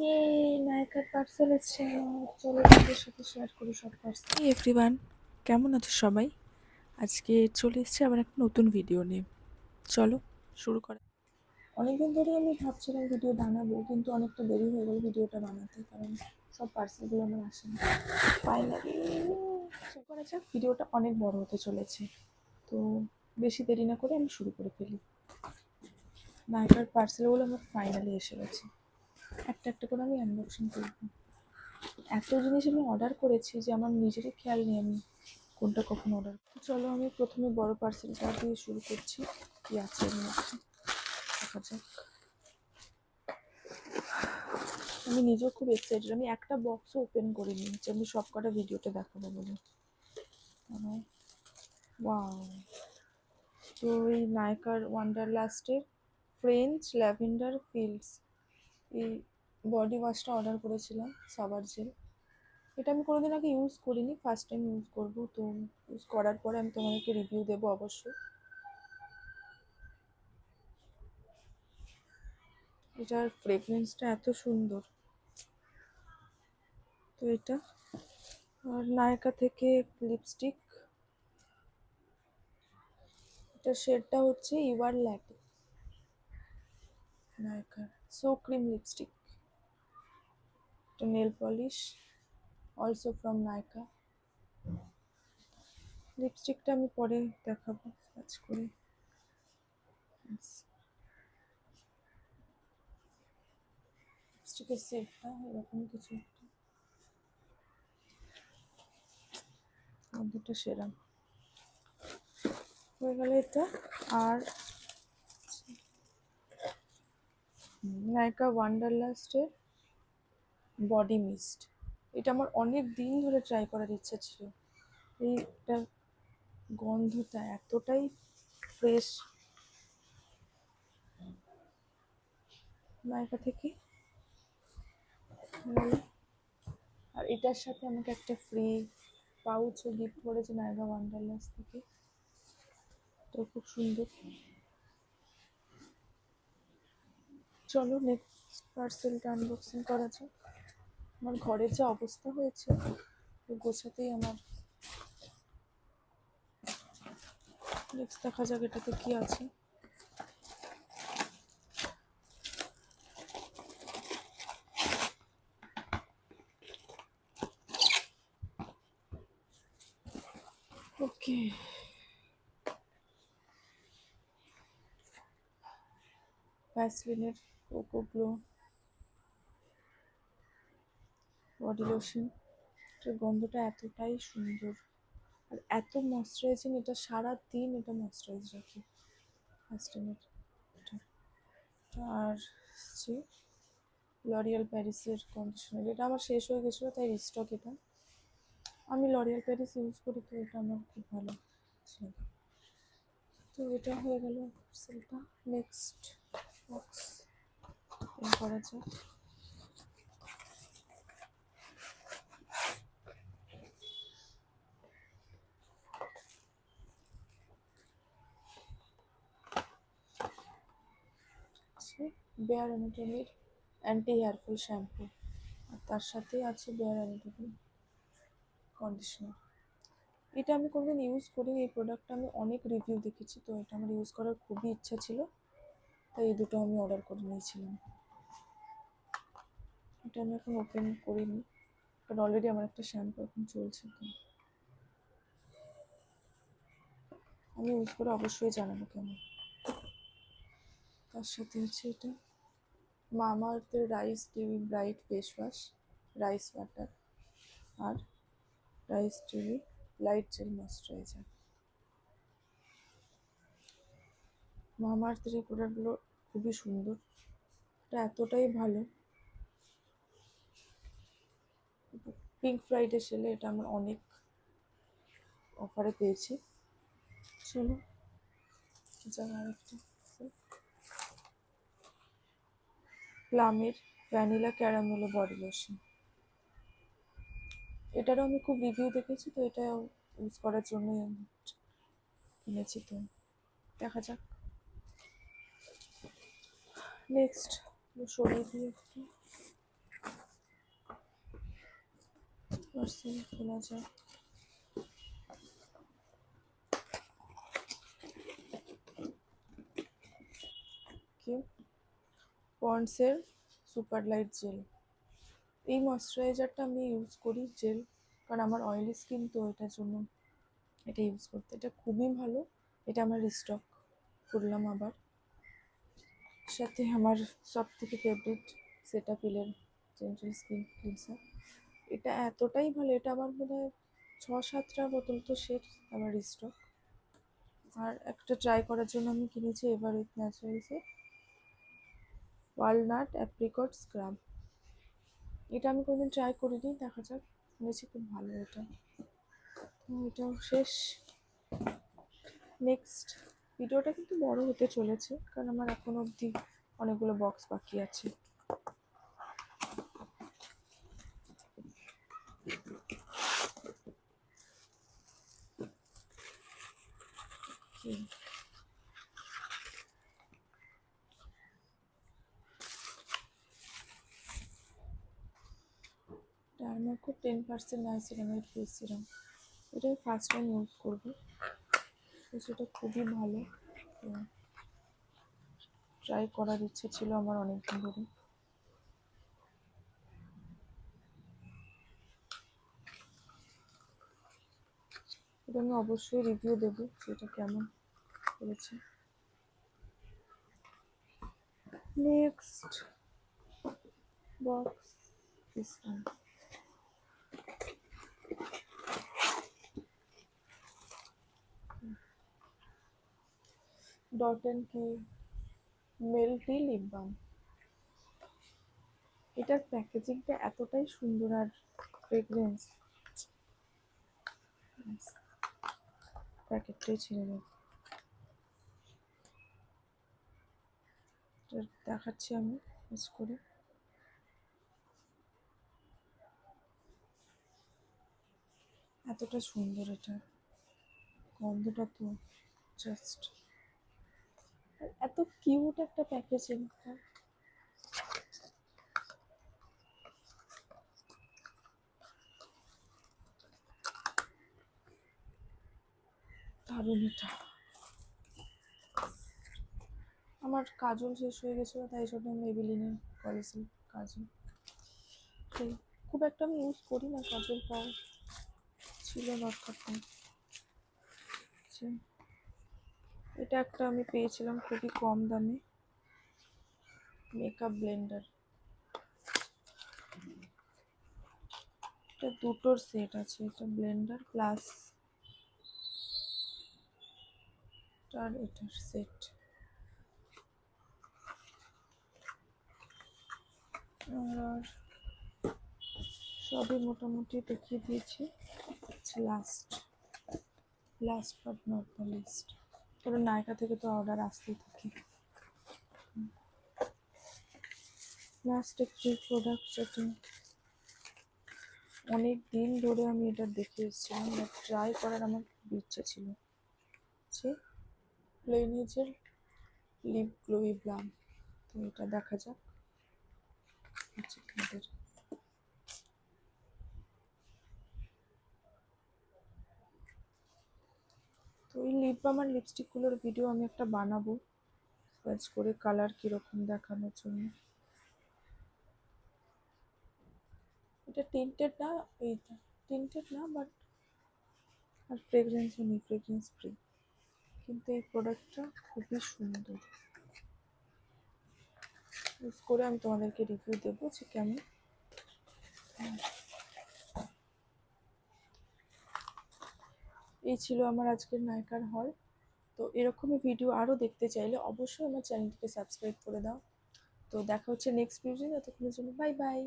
ইয়ে নায়কার পার্সেল এসছে আমার। চলো তোমাদের সাথে শেয়ার করি সব পার্সেল। এভরিওয়ান, কেমন আছো সবাই? আজকে চলে এসেছি আবার একটা নতুন ভিডিও নিয়ে। চলো শুরু করা। অনেকদিন ধরে আমি ভাবছিলাম ভিডিও বানাবো, কিন্তু অনেকটা দেরি হয়ে গেল ভিডিওটা বানাতে, কারণ সব পার্সেলগুলো আমার আসেনি। ফাইনালি করা যাক। ভিডিওটা অনেক বড় হতে চলেছে, তো বেশি দেরি না করে আমি শুরু করে ফেলি। নায়কার পার্সেলগুলো আমার ফাইনালি এসে গেছে। একটা একটা করে আমি আনবক্সিং করবো। এত জিনিস আমি অর্ডার করেছি যে আমার নিজেরই খেয়াল নেই আমি কোনটা কখন অর্ডার। চলো আমি প্রথমে বড় পার্সেলটা দিয়ে শুরু করছি। কি আছে এর মধ্যে দেখা যাক। আমি নিজেও খুব এক্সাইটেড, আমি একটা বক্সও ওপেন করিনি যে আমি সব কটা ভিডিওতে দেখাবো বলে। মানে ওয়াও! তো এই নায়কার ওয়ান্ডারলাস্টের ফ্রেঞ্চ ল্যাভেন্ডার ফিল্ডস এই বডি ওয়াশটা অর্ডার করেছিলাম, সাবার জেল। এটা আমি কোনোদিন আগে ইউজ করিনি, ফার্স্ট টাইম ইউজ করবো। তো ইউজ করার পরে আমি তোমাদেরকে রিভিউ দেবো অবশ্যই। এটার ফ্রেগরেন্সটা এত সুন্দর। তো এটা আর নায়কা থেকে লিপস্টিক, এটা শেডটা হচ্ছে ইউআর ল্যাটে। নায়কার সো ক্রিম লিপস্টিক, এটা nail polish also from Nykaa. লিপস্টিকটা আমি পরে দেখাবো সার্চ করে। লিপস্টিকের সেটটা এরকম কিছু একটা, গন্ধটা সেরা হয়ে গেল এটা। আর নায়কা ওয়ান্ডারলাস্টের বডি মিস্ট, এটা আমার অনেক দিন ধরে ট্রাই করার ইচ্ছা ছিল। এইটা গন্ধটা এতটাই ফ্রেশ নায়কা থেকে। আর এটার সাথে আমাকে একটা ফ্রি পাউচও গিফট করেছে নায়কা ওয়ান্ডারলাস থেকে, তো খুব সুন্দর। চলো নেক্সট পার্সেলটা আনবক্সিং করা যাক। আমার ঘরের যা অবস্থা হয়েছে তো গোছাতেই আমার। নেক্সট দেখা যাক এটাতে কি আছে। ওকে, ভ্যাসলিনের কোকো গ্লো বডি লোশন। এটার গন্ধটা এতটাই সুন্দর আর এত ময়শ্চারাইজিং, এটা সারা দিন এটা ময়শ্চারাইজ রাখে ভ্যাসলিনের। আর হচ্ছে লরিয়াল প্যারিসের কন্ডিশনার, এটা আমার শেষ হয়ে গেছিলো তাই রিস্টক। এটা আমি লরিয়াল প্যারিস ইউজ করি, তো এটা আমার খুব ভালো ছিল। তো এটা হয়ে গেল পার্সেলটা। নেক্সট বক্স ওপেন করা যাক। বেয়ার অ্যানাটমির অ্যান্টি হেয়ারফল শ্যাম্পু, আর তার সাথে আছে বেয়ার অ্যানাটমি কন্ডিশনার। এটা আমি কোনোদিন ইউজ করিনি, এই প্রোডাক্টটা আমি অনেক রিভিউ দেখেছি, তো এটা আমার ইউজ করার খুবই ইচ্ছা ছিল, তাই এই দুটো আমি অর্ডার করে নিয়েছিলাম। এটা আমি এখন ওপেন করিনি, কারণ অলরেডি আমার একটা শ্যাম্পু এখন চলছে, তো আমি ইউজ করে অবশ্যই জানাবো কেমন। তার সাথে হচ্ছে এটা মামাআর্থের রাইস টিভি bright face wash, rice water আর রাইস টিভি লাইট জেল ময়শ্চারাইজার। মামাআর্থের এই প্রোডাক্টগুলো খুবই সুন্দর, এটা এতটাই ভালো। পিঙ্ক ফ্রাইডে সেলে এটা আমরা অনেক অফারে পেয়েছি। চলো যাক আরেকটা, প্লামের ভ্যানিলা ক্যারামেলো বডি লোশন। এটারও আমি খুব রিভিউ দেখেছি, তো এটা ইউজ করার জন্যই আমি কিনেছি। তো দেখা যাক। নেক্সট সরিয়ে দিয়ে একটু পার্সেল খোলা যাক। কি পন্ডসের সুপার লাইট জেল, এই ময়শ্চারাইজারটা আমি ইউজ করি জেল, কারণ আমার অয়েলি স্কিন, তো এটার জন্য এটা ইউজ করতে, এটা খুবই ভালো। এটা আমার রিস্টক করলাম আবার। সাথে আমার সব থেকে ফেভারিট সেটাফিলের জেন্টাল স্কিন ক্লিনসার, এটা এতটাই ভালো, এটা আমার বোধ হয় 6-7টা বোতল তো শেষ আমার রিস্টক। আর একটা ট্রাই করার জন্য আমি কিনেছি এভার উইথ ন্যাচারালসের ওয়ালনাট অ্যাপ্রিকট স্ক্রাব। এটা আমি কোনোদিন ট্রাই করিনি, দেখা যাক, শুনেছি খুব ভালো এটা। তো এটাও শেষ। নেক্সট ভিডিওটা কিন্তু বড় হতে চলেছে, কারণ আমার এখনো অবধি অনেকগুলো বক্স বাকি আছে। কি ডার্মাকো 10% নাইসিনামাইড ফেস সিরাম, এটা আমি ফার্স্ট টাইম ইউজ করবো, তো সেটা খুবই ভালো। ট্রাই করার ইচ্ছে ছিল আমার অনেকদিন ধরে। এটা আমি অবশ্যই রিভিউ দেবো সেটা কেমন করেছে। Next box, this one. Dot and কি মেল্টি লিপ বাম, এটার প্যাকেজিংটা এতটাই সুন্দর আর ফ্রেগরেন্স, প্যাকেটটাই ছিঁড়ে দেব। এটা দেখাচ্ছি আমি ইউজ করে। এতটা সুন্দর এটা, গন্ধটা তো জাস্ট, এত কিউট একটা প্যাকেজিং, দারুণ এটা। আমার কাজল শেষ হয়ে গেছিলো, তাই জন্য মেবিলিনের পলিসি কাজল, সেই খুব একটা আমি ইউজ করি না কাজল, পাওয়া ছিল দরকার নেই। এটা একটা আমি পেয়েছিলাম খুবই কম দামে, মেকআপ ব্লেন্ডার, এটা দুটোর সেট আছে, এটা ব্লেন্ডার প্লাস আর এটার সেট। আর সবই মোটামুটি দেখিয়ে দিয়েছি, last but not the least, কারণ নায়িকা থেকে তো অর্ডার আসতেই থাকে। লাস্ট একটি প্রোডাক্ট, যেটা অনেক দিন ধরে আমি এটা দেখে এসেছিলাম, ট্রাই করার আমার খুব ইচ্ছে ছিল, যে প্লেনেজের লিপ গ্লোই ব্লাম। তো এটা দেখা যাক আপনাদের। তো এই লিপ বাম আর লিপস্টিকগুলোর ভিডিও আমি একটা বানাবো সার্চ করে, কালার কীরকম দেখানোর জন্য। এটা টিন্টেড না, এইটা টিন্টেড না, বাট আর ফ্রেগরেন্সও নেই, ফ্রেগরেন্স ফ্রি, কিন্তু এই প্রোডাক্টটা খুবই সুন্দর। ইউজ করে আমি তোমাদেরকে রিভিউ দেবো যে কেমন। এই ছিল আমার আজকের নায়িকার হল। তো এরকমই ভিডিও আরও দেখতে চাইলে অবশ্যই আমার চ্যানেলটিকে সাবস্ক্রাইব করে দাও। তো দেখা হচ্ছে নেক্সট ভিডিও, ততক্ষণের জন্য বাই বাই।